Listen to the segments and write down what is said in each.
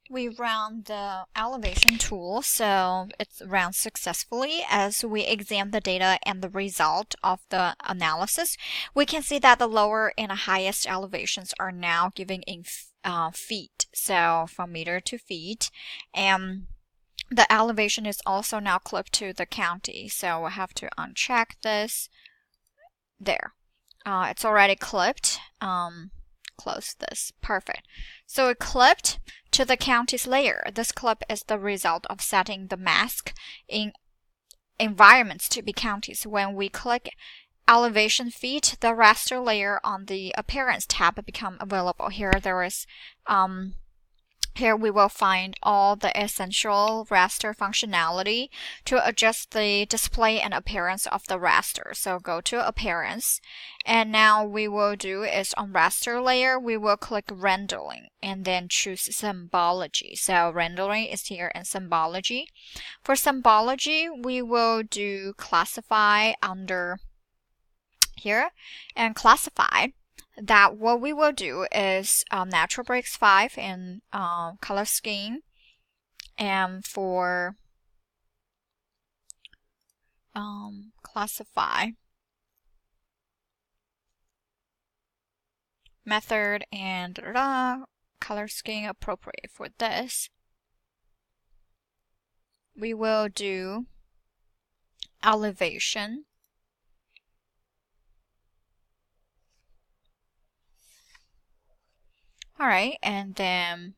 We run the elevation tool, so it's run successfully. As we examine the data and the result of the analysis, we can see that the lower and highest elevations are now given in feet, so from meter to feet, and the elevation is also now clipped to the county, so we'll have to uncheck this. There. It's already clipped. Close this. Perfect. So it clipped to the county's layer. This clip is the result of setting the mask in environments to be counties. When we click elevation feet, the raster layer on the appearance tab become available. Here we will find all the essential raster functionality to adjust the display and appearance of the raster. So go to appearance, and now we will do is on raster layer, we will click rendering and then choose symbology. So rendering is here in symbology. For symbology, we will do classify under here and classify. That what we will do is natural breaks 5 and color scheme, and for classify method and color scheme appropriate for this, we will do elevation. Alright, and then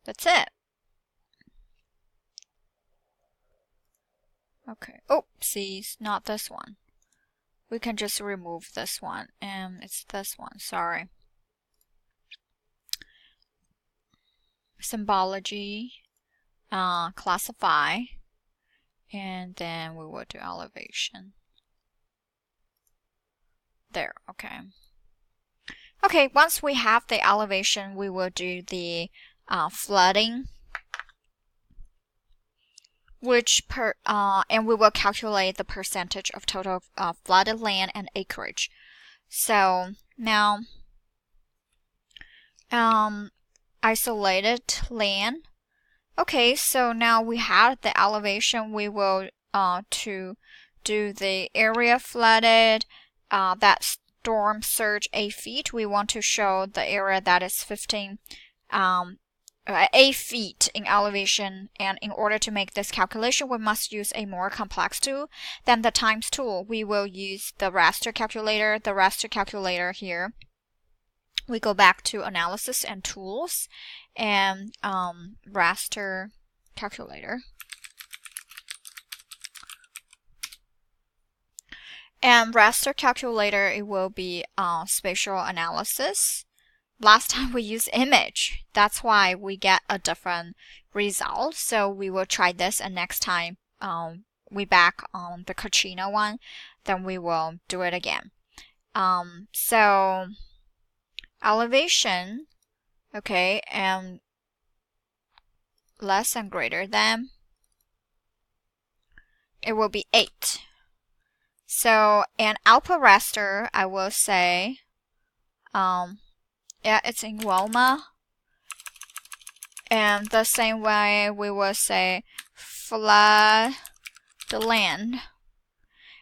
that's it. Okay, oopsies, not this one. We can just remove this one, and it's this one, sorry. Symbology, classify, and then we will do elevation. There, okay. Okay, once we have the elevation, we will do the flooding, and we will calculate the percentage of total flooded land and acreage. So now, isolated land. Okay, so now we have the elevation. We will to do the area flooded. That storm surge 8 feet. We want to show the area that is 15 8 feet in elevation, and in order to make this calculation, we must use a more complex tool than the times tool. We will use the raster calculator. The raster calculator here, we go back to analysis and tools, and raster calculator. And raster calculator, it will be spatial analysis. Last time we used image. That's why we get a different result. So we will try this, and next time we back on the Kachina one, then we will do it again. So elevation, okay, and less and greater than, it will be 8. So, and output raster, I will say, yeah, it's in Roma. And the same way we will say flood the land.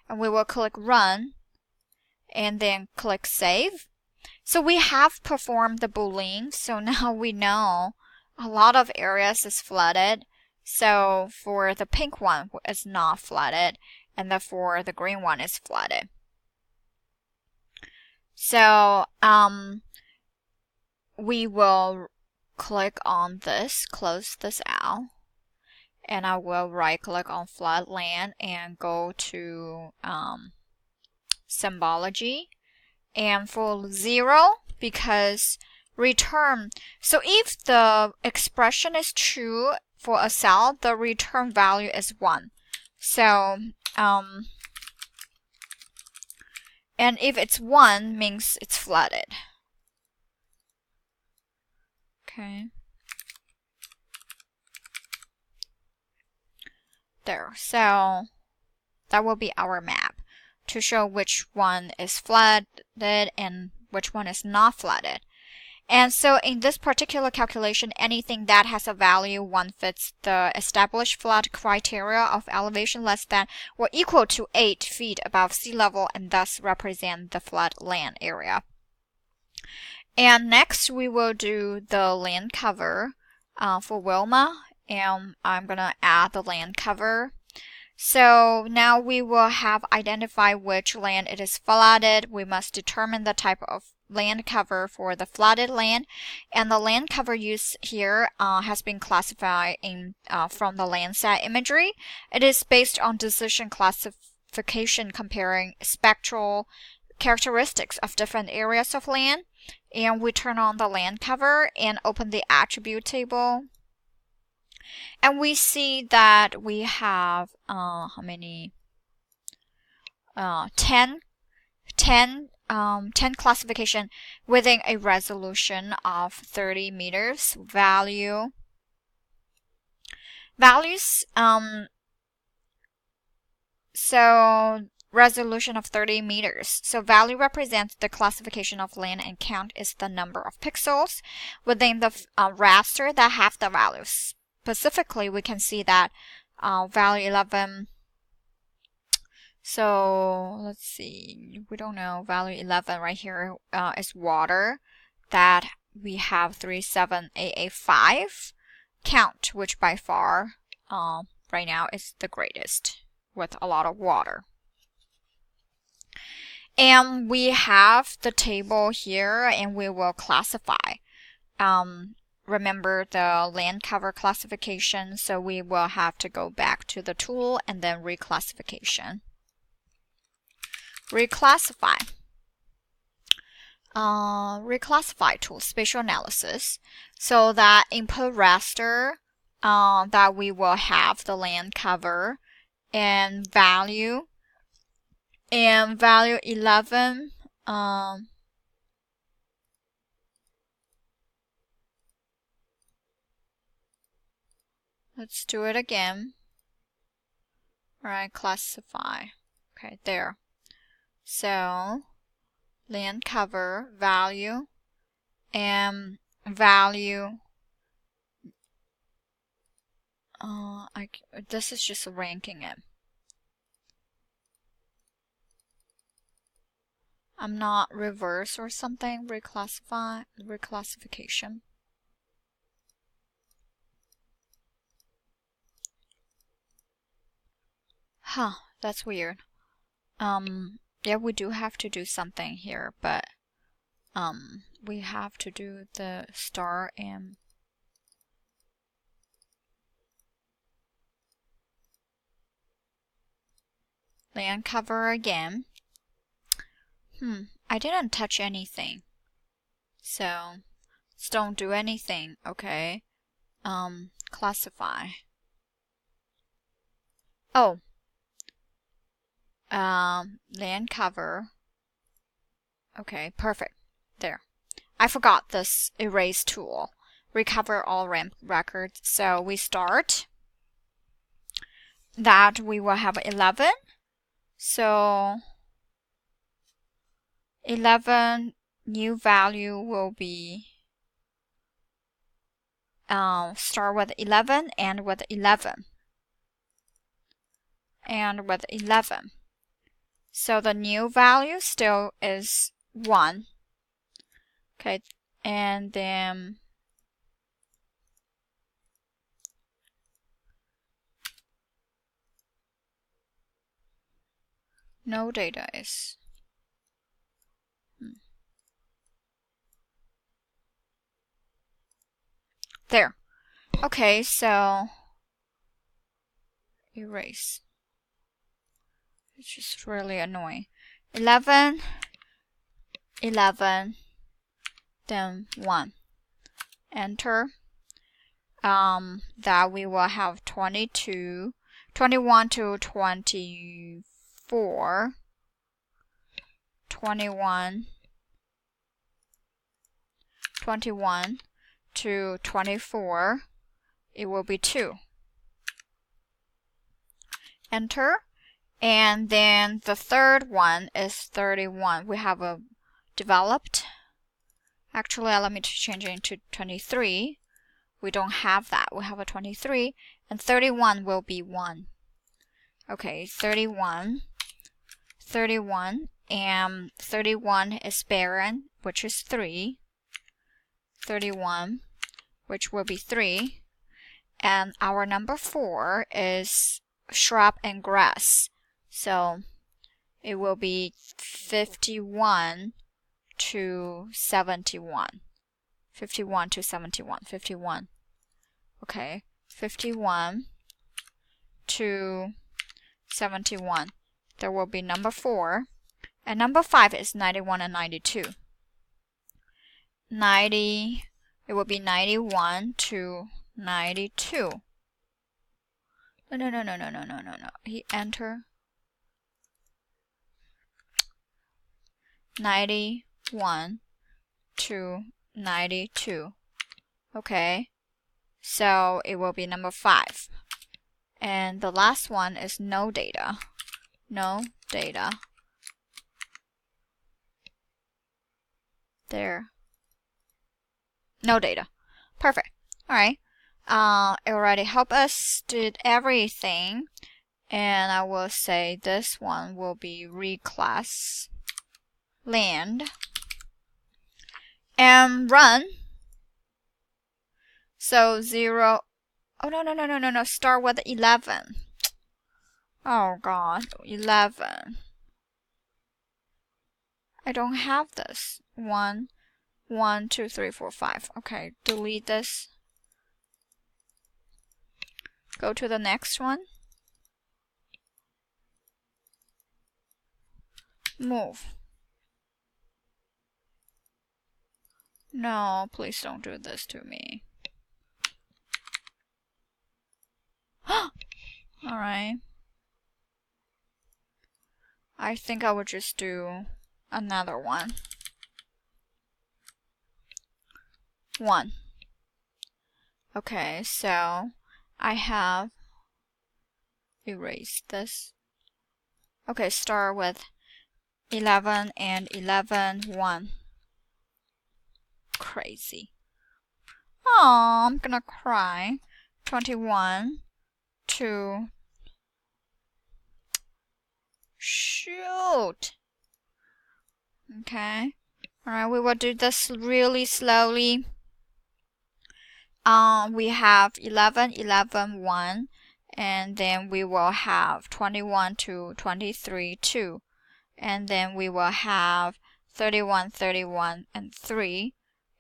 And we will click run and then click save. So we have performed the Boolean. So now we know a lot of areas is flooded. So for the pink one, it's not flooded. And for the green one is flooded. So we will click on this, close this out, and I will right click on flood land and go to symbology, and for 0, because return, so if the expression is true for a cell, the return value is 1. So and if it's 1, means it's flooded. Okay. There. So that will be our map to show which one is flooded and which one is not flooded. And so in this particular calculation, anything that has a value 1 fits the established flood criteria of elevation less than or equal to 8 feet above sea level and thus represent the floodland area. And next we will do the land cover for Wilma, and I'm gonna add the land cover. So now we will have identified which land it is flooded. We must determine the type of land cover for the flooded land, and the land cover used here has been classified from the Landsat imagery. It is based on decision classification comparing spectral characteristics of different areas of land. And we turn on the land cover and open the attribute table. And we see that we have how many? 10 classification within a resolution of 30 meters. Values so resolution of 30 meters. So value represents the classification of land and count is the number of pixels within the raster that have the values. Specifically, we can see that value 11. So let's see, we don't know, value 11 right here is water, that we have 37885 count, which by far right now is the greatest with a lot of water. And we have the table here and we will classify. Remember the land cover classification, so we will have to go back to the tool and then reclassification. Reclassify tool, spatial analysis, so that input raster that we will have the land cover and value 11 let's do it again. All right, classify. Okay, there. So land cover value and value. This is just ranking it. I'm not reverse or something. Reclassification. Huh, that's weird. Yeah, we do have to do something here, but we have to do the star and land cover again. I didn't touch anything, so let's don't do anything. Okay, classify. Oh, land cover. Okay, perfect. There. I forgot this erase tool. Recover all ramp records. So we start that we will have 11. So 11 new value will be start with 11 and with 11 and with 11. So the new value still is 1. Okay, and then no data is there. Okay, so erase. It's just really annoying. 11, 11, then 1. Enter. That we will have 21 to 24. 21 to 24. It will be 2. Enter. And then the third one is 31. We have a developed. Actually, let me change it into 23. We don't have that. We have a 23. And 31 will be 1. Okay, 31. 31. And 31 is barren, which is 3. 31, which will be 3. And our number 4 is shrub and grass. So it will be 51 to 71. 51 to 71. 51. Okay. 51 to 71. There will be number 4. And number 5 is 91 and 92. 90. It will be 91 to 92. No. He enter 91 to 92. Okay, so it will be number 5. And the last one is no data. No data. There. No data. Perfect. Alright. It already helped us did everything. And I will say this one will be reclass land. And run. So 0. Oh, no. Start with 11. Oh, God. 11. I don't have this. 1, 2, 3, 4, 5. Okay, delete this. Go to the next one. Move. No, please don't do this to me. Alright. I think I would just do another one. 1. Okay, so I have erased this. Okay, start with 11 and 11, 1. Crazy. Oh, I'm gonna cry. 21, 2. Shoot. Okay. Alright, we will do this really slowly. We have 11, 11, 1. And then we will have 21 to 23, 2. And then we will have 31, 31, and 3.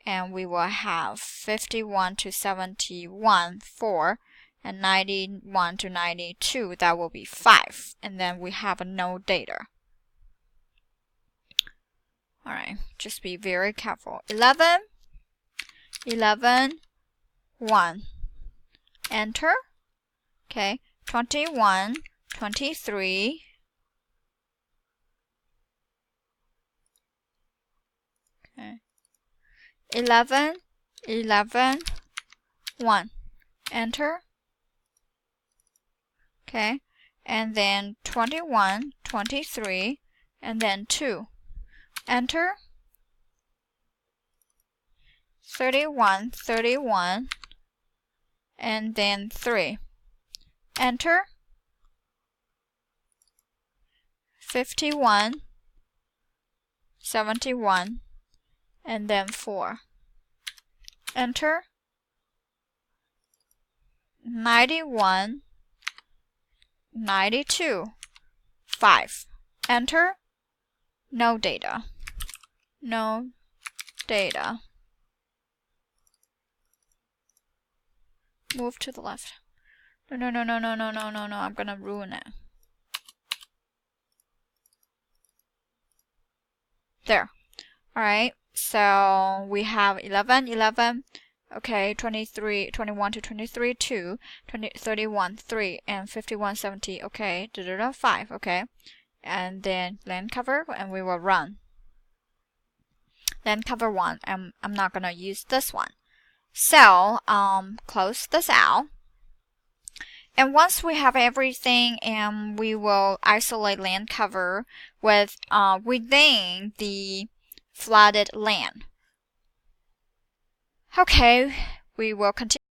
And we will have 51 to 71, 4. And 91 to 92, that will be 5. And then we have no data. Alright, just be very careful. 11, 11, 1. Enter. Okay, 21, 23. Okay. 11, 11, 1. Enter. Okay, and then 21, 23, and then 2. Enter. 31, 31, and then 3. Enter. 51, 71, and then 4. Enter. 91, 92, 5. Enter. No data. No data. Move to the left. No. I'm gonna ruin it. There. Alright. So we have 11, 11. Okay, 23, 21 to 23, 2, 20, 31, 3, and 51, 70. Okay, 5. Okay, and then land cover, and we will run. Land cover 1. I'm not gonna use this one. So close this out. And once we have everything, and we will isolate land cover with within the flooded land. Okay, we will continue.